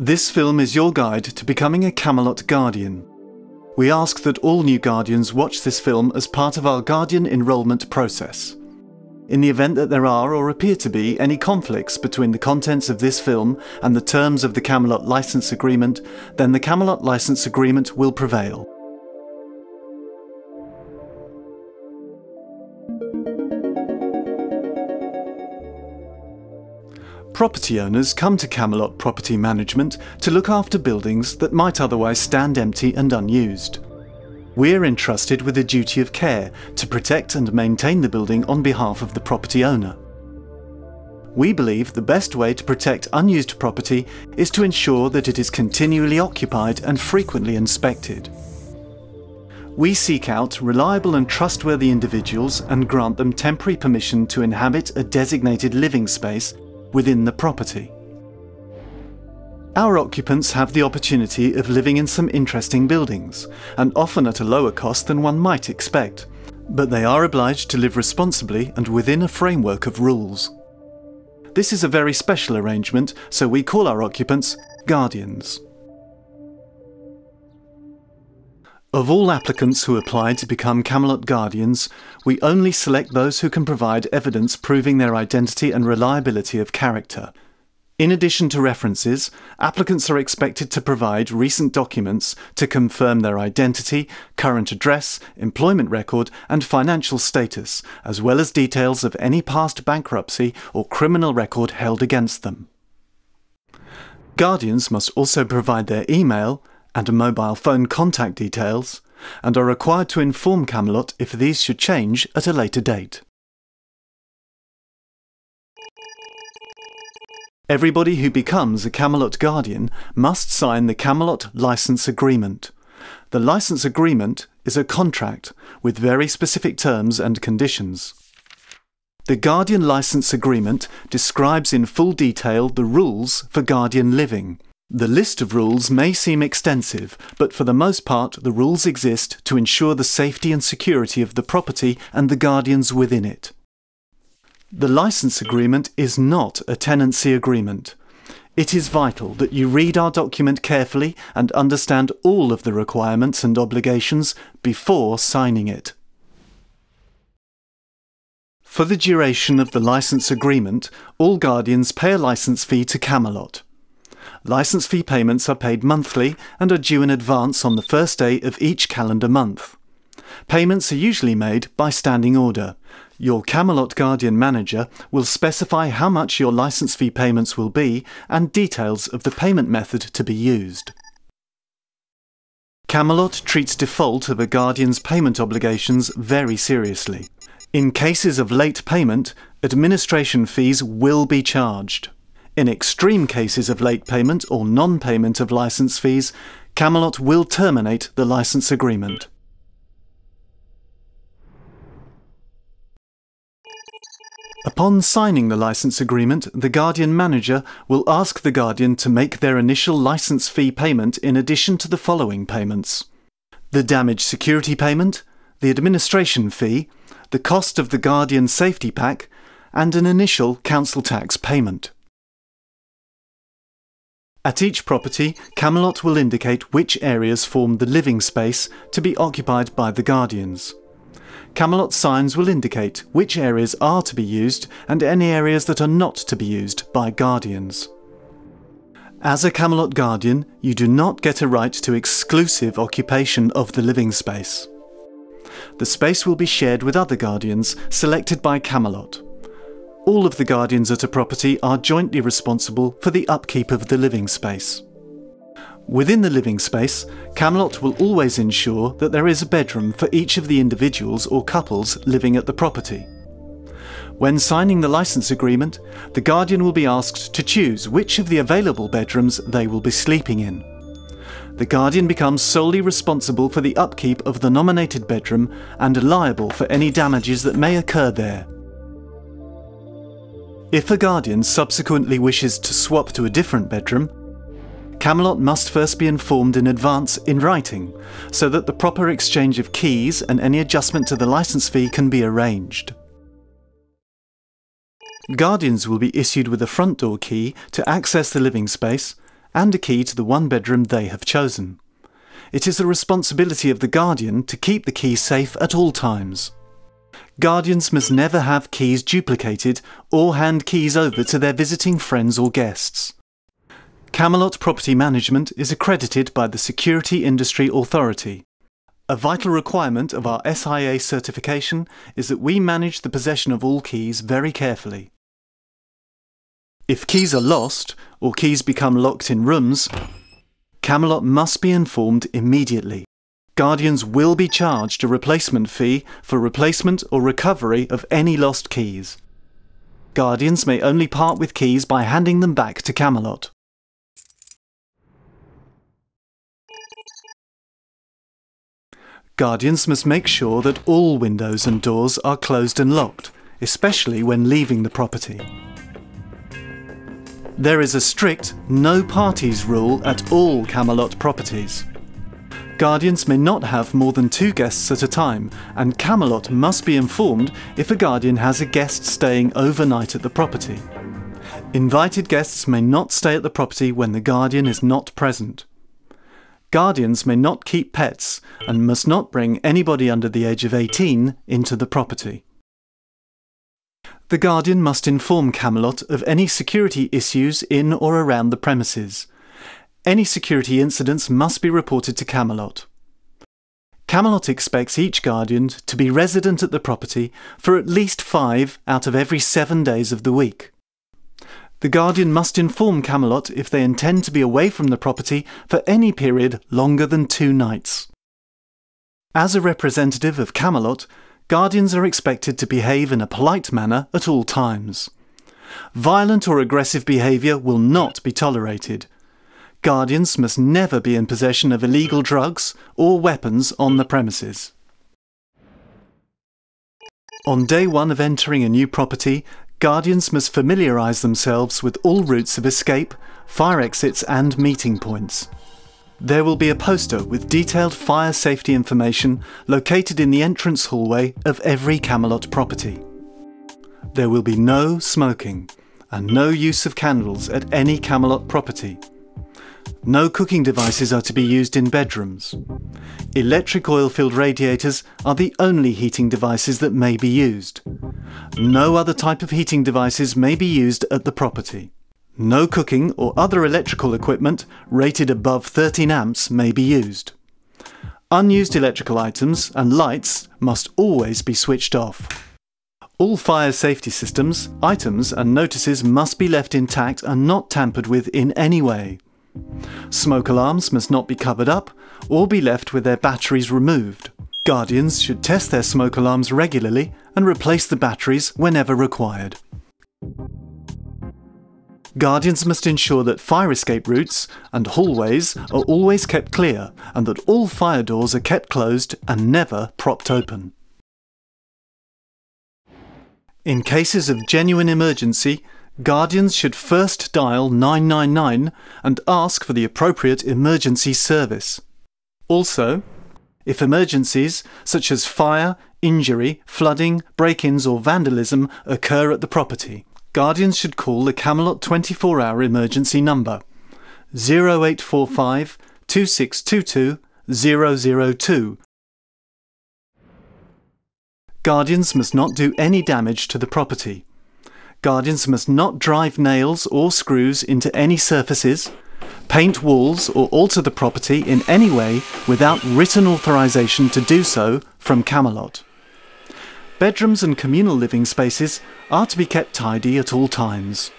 This film is your guide to becoming a Camelot Guardian. We ask that all new Guardians watch this film as part of our Guardian enrolment process. In the event that there are or appear to be any conflicts between the contents of this film and the terms of the Camelot License Agreement, then the Camelot License Agreement will prevail. Property owners come to Camelot Property Management to look after buildings that might otherwise stand empty and unused. We're entrusted with a duty of care to protect and maintain the building on behalf of the property owner. We believe the best way to protect unused property is to ensure that it is continually occupied and frequently inspected. We seek out reliable and trustworthy individuals and grant them temporary permission to inhabit a designated living space within the property. Our occupants have the opportunity of living in some interesting buildings, and often at a lower cost than one might expect, but they are obliged to live responsibly and within a framework of rules. This is a very special arrangement, so we call our occupants Guardians. Of all applicants who apply to become Camelot Guardians, we only select those who can provide evidence proving their identity and reliability of character. In addition to references, applicants are expected to provide recent documents to confirm their identity, current address, employment record and financial status, as well as details of any past bankruptcy or criminal record held against them. Guardians must also provide their email and mobile phone contact details, and are required to inform Camelot if these should change at a later date. Everybody who becomes a Camelot Guardian must sign the Camelot License Agreement. The License Agreement is a contract with very specific terms and conditions. The Guardian License Agreement describes in full detail the rules for Guardian living. The list of rules may seem extensive, but for the most part the rules exist to ensure the safety and security of the property and the Guardians within it. The license agreement is not a tenancy agreement. It is vital that you read our document carefully and understand all of the requirements and obligations before signing it. For the duration of the license agreement, all Guardians pay a license fee to Camelot. License fee payments are paid monthly and are due in advance on the first day of each calendar month. Payments are usually made by standing order. Your Camelot Guardian manager will specify how much your license fee payments will be and details of the payment method to be used. Camelot treats default of a Guardian's payment obligations very seriously. In cases of late payment, administration fees will be charged. In extreme cases of late payment or non-payment of license fees, Camelot will terminate the license agreement. Upon signing the license agreement, the Guardian manager will ask the Guardian to make their initial license fee payment in addition to the following payments: the damage security payment, the administration fee, the cost of the Guardian safety pack, and an initial council tax payment. At each property, Camelot will indicate which areas form the living space to be occupied by the Guardians. Camelot signs will indicate which areas are to be used and any areas that are not to be used by Guardians. As a Camelot Guardian, you do not get a right to exclusive occupation of the living space. The space will be shared with other Guardians selected by Camelot. All of the Guardians at a property are jointly responsible for the upkeep of the living space. Within the living space, Camelot will always ensure that there is a bedroom for each of the individuals or couples living at the property. When signing the license agreement, the Guardian will be asked to choose which of the available bedrooms they will be sleeping in. The Guardian becomes solely responsible for the upkeep of the nominated bedroom and liable for any damages that may occur there. If a Guardian subsequently wishes to swap to a different bedroom, Camelot must first be informed in advance in writing, so that the proper exchange of keys and any adjustment to the license fee can be arranged. Guardians will be issued with a front door key to access the living space and a key to the one bedroom they have chosen. It is the responsibility of the guardian to keep the key safe at all times. Guardians must never have keys duplicated or hand keys over to their visiting friends or guests. Camelot Property Management is accredited by the Security Industry Authority. A vital requirement of our SIA certification is that we manage the possession of all keys very carefully. If keys are lost or keys become locked in rooms, Camelot must be informed immediately. Guardians will be charged a replacement fee for replacement or recovery of any lost keys. Guardians may only part with keys by handing them back to Camelot. Guardians must make sure that all windows and doors are closed and locked, especially when leaving the property. There is a strict no parties rule at all Camelot properties. Guardians may not have more than 2 guests at a time, and Camelot must be informed if a guardian has a guest staying overnight at the property. Invited guests may not stay at the property when the guardian is not present. Guardians may not keep pets and must not bring anybody under the age of 18 into the property. The guardian must inform Camelot of any security issues in or around the premises. Any security incidents must be reported to Camelot. Camelot expects each guardian to be resident at the property for at least 5 out of every 7 days of the week. The guardian must inform Camelot if they intend to be away from the property for any period longer than 2 nights. As a representative of Camelot, guardians are expected to behave in a polite manner at all times. Violent or aggressive behaviour will not be tolerated. Guardians must never be in possession of illegal drugs or weapons on the premises. On day 1 of entering a new property, guardians must familiarise themselves with all routes of escape, fire exits and meeting points. There will be a poster with detailed fire safety information located in the entrance hallway of every Camelot property. There will be no smoking and no use of candles at any Camelot property. No cooking devices are to be used in bedrooms. Electric oil-filled radiators are the only heating devices that may be used. No other type of heating devices may be used at the property. No cooking or other electrical equipment rated above 13 amps may be used. Unused electrical items and lights must always be switched off. All fire safety systems, items and notices must be left intact and not tampered with in any way. Smoke alarms must not be covered up or be left with their batteries removed. Guardians should test their smoke alarms regularly and replace the batteries whenever required. Guardians must ensure that fire escape routes and hallways are always kept clear and that all fire doors are kept closed and never propped open. In cases of genuine emergency, guardians should first dial 999 and ask for the appropriate emergency service. Also, if emergencies such as fire, injury, flooding, break-ins or vandalism occur at the property, guardians should call the Camelot 24-hour emergency number 0845 2622 002. Guardians must not do any damage to the property. Guardians must not drive nails or screws into any surfaces, paint walls or alter the property in any way without written authorisation to do so from Camelot. Bedrooms and communal living spaces are to be kept tidy at all times.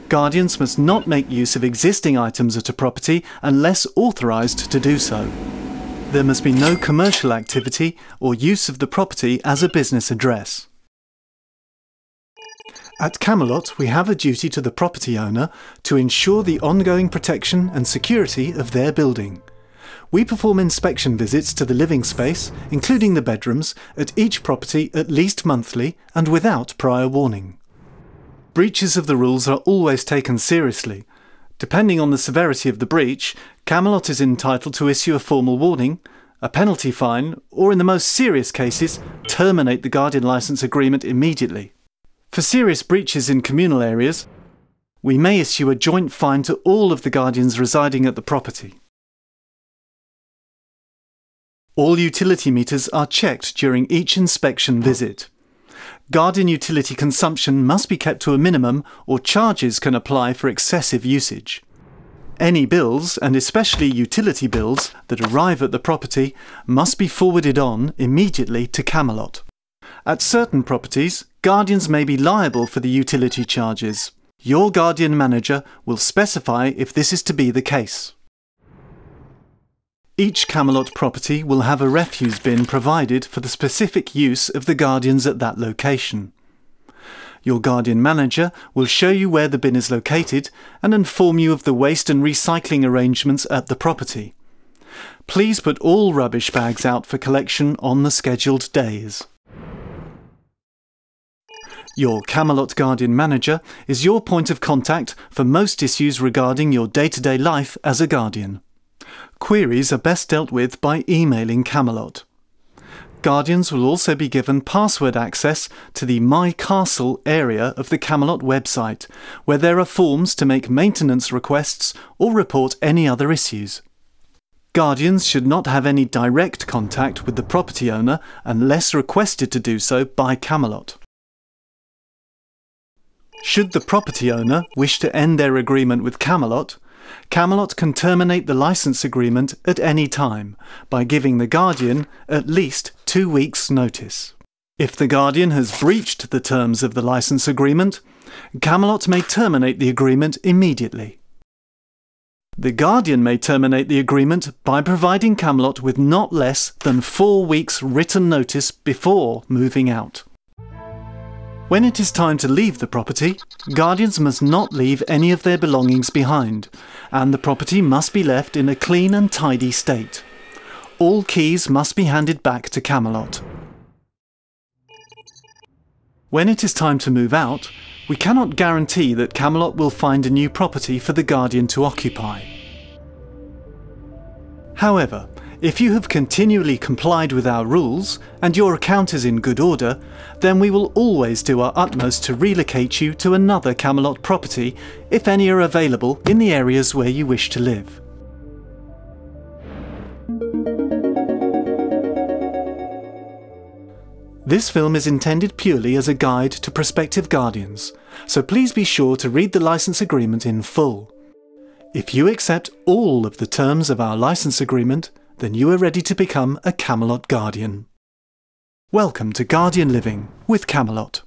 Guardians must not make use of existing items at a property unless authorised to do so. There must be no commercial activity or use of the property as a business address. At Camelot, we have a duty to the property owner to ensure the ongoing protection and security of their building. We perform inspection visits to the living space, including the bedrooms, at each property at least monthly and without prior warning. Breaches of the rules are always taken seriously. Depending on the severity of the breach, Camelot is entitled to issue a formal warning, a penalty fine, or in the most serious cases, terminate the guardian licence agreement immediately. For serious breaches in communal areas, We may issue a joint fine to all of the guardians residing at the property. All utility meters are checked during each inspection visit. Guardian utility consumption must be kept to a minimum, or charges can apply for excessive usage. Any bills, and especially utility bills, that arrive at the property must be forwarded on immediately to Camelot. At certain properties, guardians may be liable for the utility charges. Your guardian manager will specify if this is to be the case. Each Camelot property will have a refuse bin provided for the specific use of the guardians at that location. Your guardian manager will show you where the bin is located and inform you of the waste and recycling arrangements at the property. Please put all rubbish bags out for collection on the scheduled days. Your Camelot Guardian Manager is your point of contact for most issues regarding your day-to-day life as a guardian. Queries are best dealt with by emailing Camelot. Guardians will also be given password access to the My Castle area of the Camelot website, where there are forms to make maintenance requests or report any other issues. Guardians should not have any direct contact with the property owner unless requested to do so by Camelot. Should the property owner wish to end their agreement with Camelot, Camelot can terminate the licence agreement at any time by giving the guardian at least 2 weeks' notice. If the guardian has breached the terms of the licence agreement, Camelot may terminate the agreement immediately. The guardian may terminate the agreement by providing Camelot with not less than 4 weeks' written notice before moving out. When it is time to leave the property, guardians must not leave any of their belongings behind, and the property must be left in a clean and tidy state. All keys must be handed back to Camelot. When it is time to move out, we cannot guarantee that Camelot will find a new property for the guardian to occupy. However, if you have continually complied with our rules and your account is in good order, then we will always do our utmost to relocate you to another Camelot property if any are available in the areas where you wish to live. This film is intended purely as a guide to prospective guardians, so please be sure to read the licence agreement in full. If you accept all of the terms of our licence agreement, then you are ready to become a Camelot Guardian. Welcome to Guardian Living with Camelot.